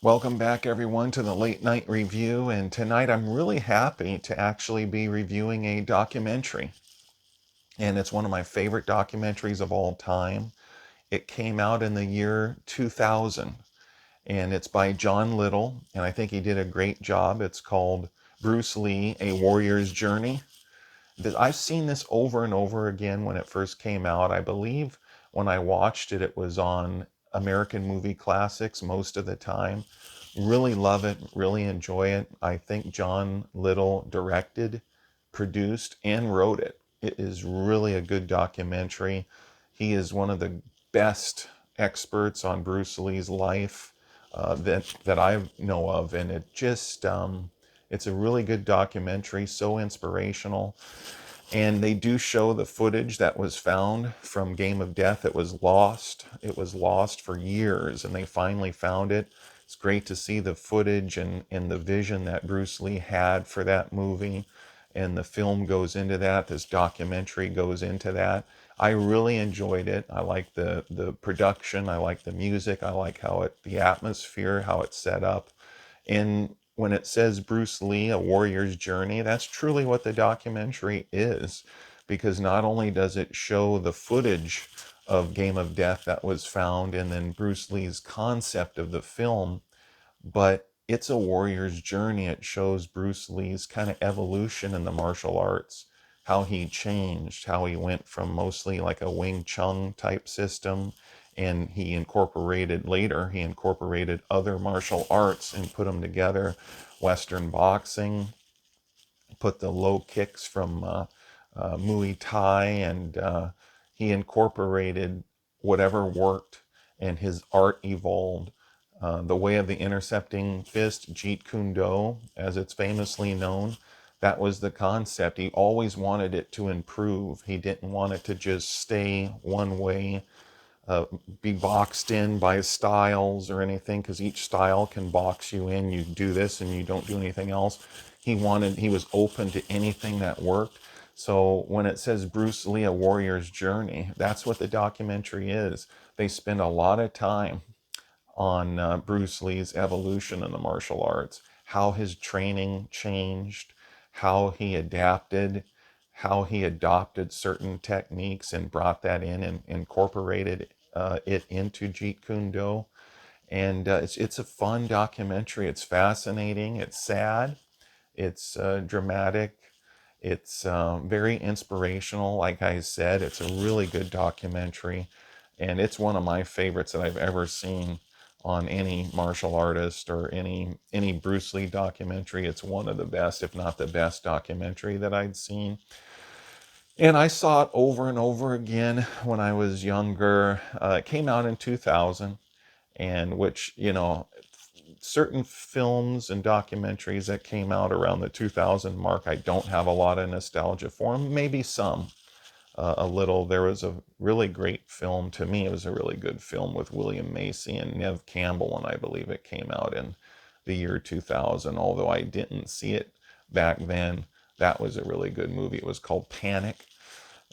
Welcome back, everyone, to the Late Night Review. And tonight I'm really happy to actually be reviewing a documentary. And it's one of my favorite documentaries of all time. It came out in the year 2000, and it's by John Little. And I think he did a great job. It's called Bruce Lee, A Warrior's Journey. I've seen this over and over again when it first came out. I believe when I watched it, it was on American Movie Classics most of the time. Really love it, really enjoy it. I think John Little directed, produced, and wrote it. It is really a good documentary. He is one of the best experts on Bruce Lee's life that I know of, and it's a really good documentary, so inspirational. And they do show the footage that was found from Game of Death. It was lost. It was lost for years, and they finally found it. It's great to see the footage and the vision that Bruce Lee had for that movie. And the film goes into that. This documentary goes into that. I really enjoyed it. I like the production. I like the music. I like the atmosphere, how it's set up. And when it says Bruce Lee, A Warrior's Journey, that's truly what the documentary is. Because not only does it show the footage of Game of Death that was found and then Bruce Lee's concept of the film, but it's a warrior's journey. It shows Bruce Lee's kind of evolution in the martial arts, how he changed, how he went from mostly like a Wing Chun type system, and he incorporated other martial arts and put them together. Western boxing, put the low kicks from Muay Thai, and he incorporated whatever worked, and his art evolved. The way of the intercepting fist, Jeet Kune Do, as it's famously known, that was the concept. He always wanted it to improve. He didn't want it to just stay one way, uh, be boxed in by styles or anything, because each style can box you in. You do this and you don't do anything else. He was open to anything that worked. So when it says Bruce Lee, A Warrior's Journey, that's what the documentary is. They spend a lot of time on Bruce Lee's evolution in the martial arts, how his training changed, how he adapted, how he adopted certain techniques and brought that in and incorporated it into Jeet Kune Do. And it's a fun documentary. It's fascinating. It's sad. It's dramatic. It's very inspirational. Like I said, it's a really good documentary. And it's one of my favorites that I've ever seen on any martial artist or any Bruce Lee documentary. It's one of the best, if not the best documentary that I'd seen. And I saw it over and over again when I was younger. It came out in 2000, and which, certain films and documentaries that came out around the 2000 mark, I don't have a lot of nostalgia for them. Maybe some, a little. There was a really great film, to me, it was a really good film with William Macy and Nev Campbell, and I believe it came out in the year 2000. Although I didn't see it back then, that was a really good movie. It was called Panic,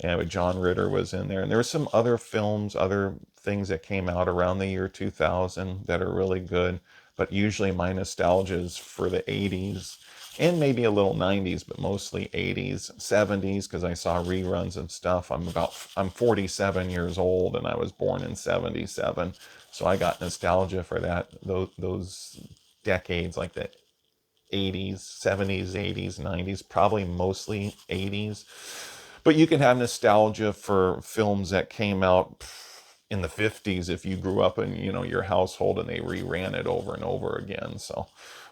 and John Ritter was in there. And there were some other films, other things that came out around the year 2000 that are really good. But usually my nostalgia is for the 80s and maybe a little 90s, but mostly 80s, 70s, because I saw reruns and stuff. I'm 47 years old, and I was born in 77. So I got nostalgia for those decades, like the 80s, 70s, 80s, 90s, probably mostly 80s. But you can have nostalgia for films that came out in the 50s if you grew up in, your household and they reran it over and over again. So,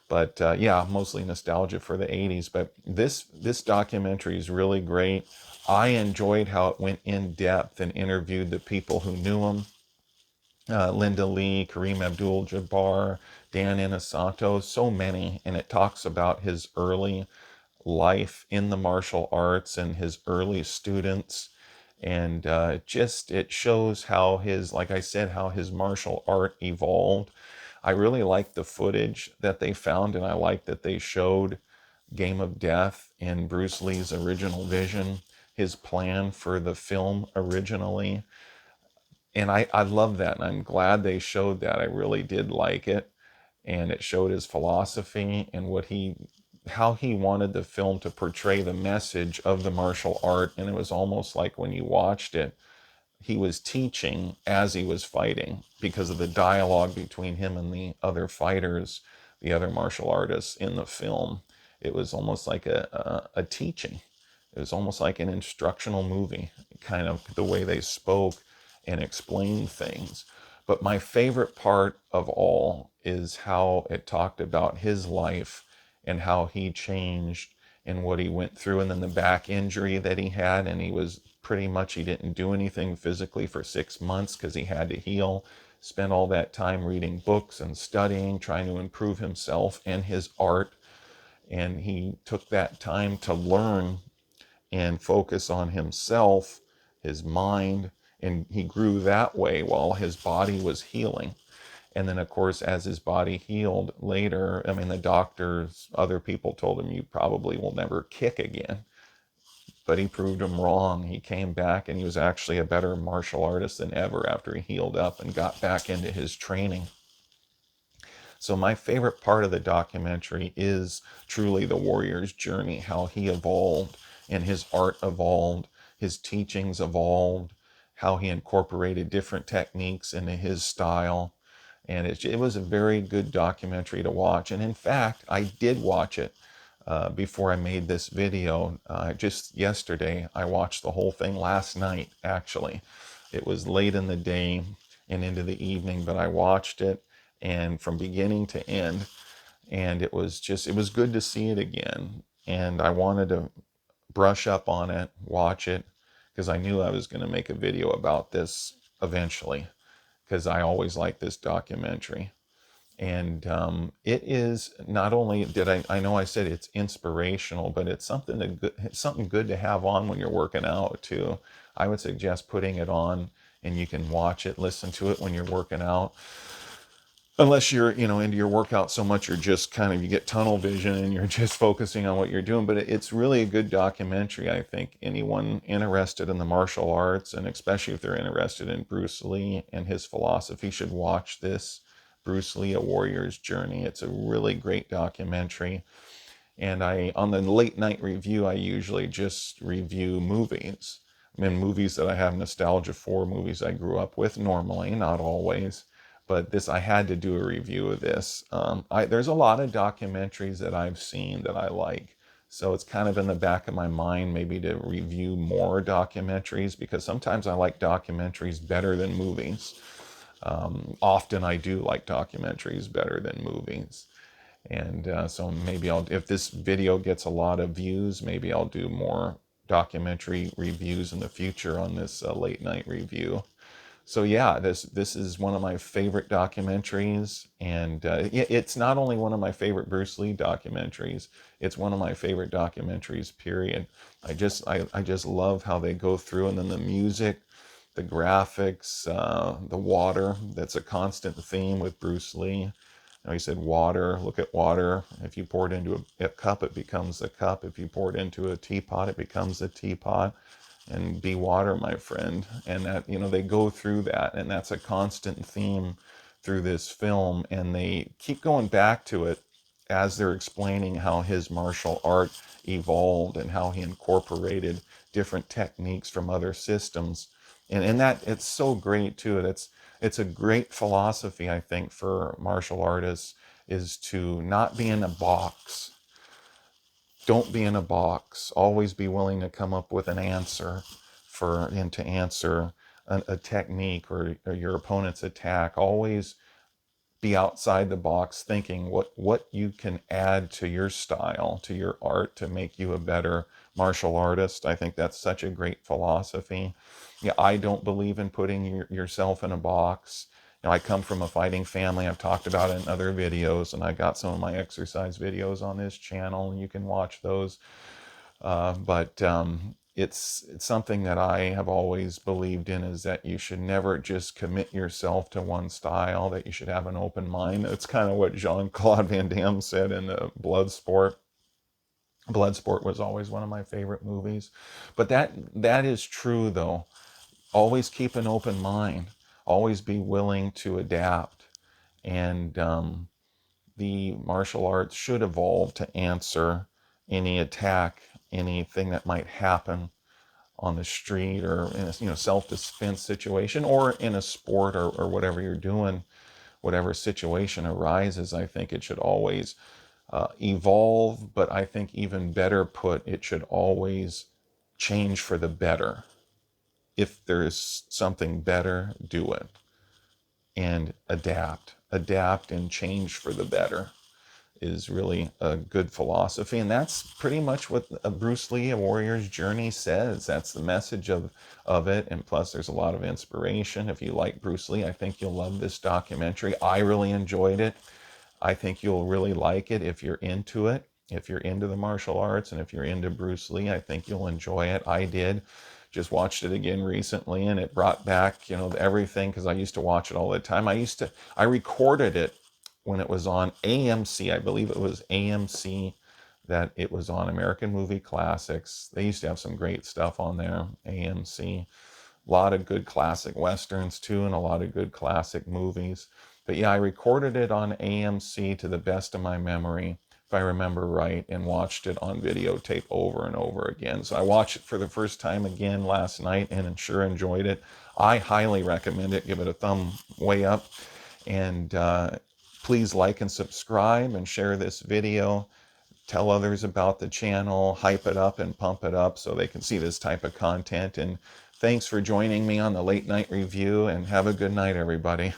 but yeah, mostly nostalgia for the 80s. But this documentary is really great. I enjoyed how it went in depth and interviewed the people who knew him. Linda Lee, Kareem Abdul-Jabbar, Dan Inosanto, so many, and it talks about his early life in the martial arts and his early students, and it shows how like I said, how his martial art evolved. I really like the footage that they found, and I like that they showed Game of Death and Bruce Lee's original vision, his plan for the film originally. And I love that, and I'm glad they showed that. I really did like it. and it showed his philosophy and how he wanted the film to portray the message of the martial art. And it was almost like when you watched it, he was teaching as he was fighting because of the dialogue between him and the other fighters, the other martial artists in the film. It was almost like a teaching. It was almost like an instructional movie, kind of the way they spoke and explained things. But my favorite part of all is how it talked about his life and how he changed and what he went through, and then the back injury that he had. And he was pretty much, he didn't do anything physically for 6 months because he had to heal. Spent all that time reading books and studying, trying to improve himself and his art. And he took that time to learn and focus on himself, his mind, and he grew that way while his body was healing. And then, of course, as his body healed later, I mean, the doctors, other people told him, you probably will never kick again. But he proved them wrong. He came back and he was actually a better martial artist than ever after he healed up and got back into his training. So my favorite part of the documentary is truly the warrior's journey, how he evolved and his art evolved, his teachings evolved, how he incorporated different techniques into his style. And it was a very good documentary to watch. And in fact, I did watch it before I made this video. Just yesterday, I watched the whole thing last night, actually. It was late in the day and into the evening, but I watched it and from beginning to end. And it was good to see it again. And I wanted to brush up on it, watch it, because I knew I was going to make a video about this eventually, because I always like this documentary. And it is not only I know I said it's inspirational, but it's something good to have on when you're working out too. I would suggest putting it on and you can watch it, listen to it when you're working out. Unless you're, into your workout so much you're just you get tunnel vision and you're just focusing on what you're doing. But it's really a good documentary. I think anyone interested in the martial arts, and especially if they're interested in Bruce Lee and his philosophy, should watch this. Bruce Lee, A Warrior's Journey. It's a really great documentary. And on the late night review, I usually just review movies. I mean, movies that I have nostalgia for, movies I grew up with normally, not always. But I had to do a review of this. There's a lot of documentaries that I've seen that I like. So it's kind of in the back of my mind maybe to review more documentaries, because sometimes I like documentaries better than movies. Often I do like documentaries better than movies. And so maybe if this video gets a lot of views, maybe I'll do more documentary reviews in the future on this late night review. So yeah, this is one of my favorite documentaries, and it's not only one of my favorite Bruce Lee documentaries, it's one of my favorite documentaries, period. I just love how they go through, and then the music, the graphics, the water, that's a constant theme with Bruce Lee. He said, water, look at water. If you pour it into a cup, it becomes a cup. If you pour it into a teapot, it becomes a teapot. And be water, my friend. And that, they go through that. And that's a constant theme through this film. And they keep going back to it as they're explaining how his martial art evolved and how he incorporated different techniques from other systems. And that, it's so great too. It's a great philosophy, I think, for martial artists, is to not be in a box. Don't be in a box. Always be willing to come up with an answer and to answer a technique or your opponent's attack. Always be outside the box, thinking what you can add to your style, to your art, to make you a better martial artist. I think that's such a great philosophy. Yeah, I don't believe in putting yourself in a box. I come from a fighting family. I've talked about it in other videos, and I got some of my exercise videos on this channel, and you can watch those. But it's something that I have always believed in, is that you should never just commit yourself to one style, that you should have an open mind. It's kind of what Jean-Claude Van Damme said in the Bloodsport. Bloodsport was always one of my favorite movies. But that is true, though. Always keep an open mind. Always be willing to adapt. And the martial arts should evolve to answer any attack, anything that might happen on the street or in a self-defense situation or in a sport or whatever you're doing, whatever situation arises. I think it should always evolve, but I think even better put, it should always change for the better. If there is something better, do it and adapt and change for the better is really a good philosophy. And that's pretty much what Bruce Lee, A Warrior's Journey says. That's the message of it. And plus, there's a lot of inspiration. If you like Bruce Lee, I think you'll love this documentary. I really enjoyed it. I think you'll really like it if you're into it. If you're into the martial arts and if you're into Bruce Lee, I think you'll enjoy it. I did. Just watched it again recently and it brought back, everything, because I used to watch it all the time. I recorded it when it was on AMC. I believe it was AMC that it was on, American Movie Classics. They used to have some great stuff on there, AMC. A lot of good classic westerns too, and a lot of good classic movies. But yeah, I recorded it on AMC to the best of my memory, if I remember right, and watched it on videotape over and over again. So I watched it for the first time again last night and sure enjoyed it. I highly recommend it. Give it a thumb way up. And please like and subscribe and share this video. Tell others about the channel, hype it up and pump it up so they can see this type of content. And thanks for joining me on the Late Night Review, and have a good night, everybody.